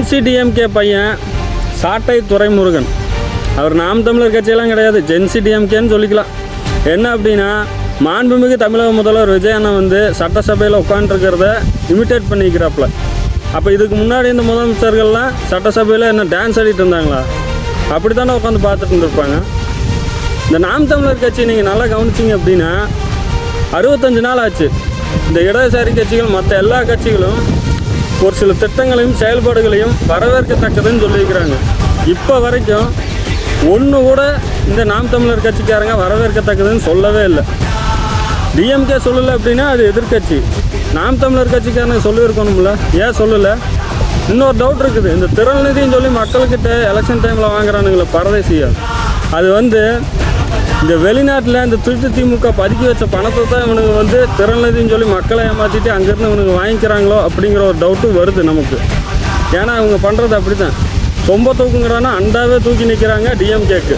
Gen Z DMK பையன் சாட்டை துரைமுருகன், அவர் நாம் தமிழர் கட்சியெல்லாம் கிடையாது, ஜென்சி டிஎம்கேன்னு சொல்லிக்கலாம். என்ன அப்படின்னா, மாண்புமிகு தமிழக முதல்வர் விஜய் அண்ணன் வந்து சட்டசபையில் உட்காந்துருக்கிறத இமிட்டேட் பண்ணிக்கிறாப்புல. அப்போ இதுக்கு முன்னாடி இந்த முதலமைச்சர்கள்லாம் சட்டசபையில் என்ன டான்ஸ் ஆடிட்டு இருந்தாங்களா? அப்படி தானே உட்காந்து பார்த்துட்டு இருந்திருப்பாங்க. இந்த நாம் தமிழர் கட்சி நீங்கள் நல்லா கவனிச்சிங்க அப்படின்னா 65 நாள் ஆச்சு. இந்த இடதுசாரி கட்சிகள் மற்ற எல்லா கட்சிகளும் ஒரு சில திட்டங்களையும் செயல்பாடுகளையும் வரவேற்கத்தக்கதுன்னு சொல்லியிருக்கிறாங்க. இப்போ வரைக்கும் ஒன்று கூட இந்த நாம் தமிழர் கட்சிக்காரங்க வரவேற்கத்தக்கதுன்னு சொல்லவே இல்லை. டிஎம்கே சொல்லலை அப்படின்னா அது எதிர்கட்சி. நாம் தமிழர் கட்சிக்காரங்க சொல்லியிருக்கணும்ல, ஏன் சொல்லலை? இன்னொரு டவுட் இருக்குது. இந்த திரள் நிதின்னு சொல்லி மக்கள்கிட்ட எலெக்ஷன் டைமில் வாங்குறானுங்களே பரதேசியா, அது வந்து இந்த வெளிநாட்டில் இந்த திருட்டு திமுக பதுக்கி வச்ச பணத்தை தான் இவனுங்க வந்து திரள் நிதின்னு சொல்லி மக்களை ஏமாற்றிட்டு அங்கேருந்து இவனுங்க வாங்கிக்கிறாங்களோ அப்படிங்கிற ஒரு டவுட்டும் வருது நமக்கு. ஏன்னா அவங்க பண்ணுறது அப்படி தான். சொம்ப தூக்குங்கிறான்னா அண்டாவே தூக்கி நிற்கிறாங்க டிஎம்கேக்கு.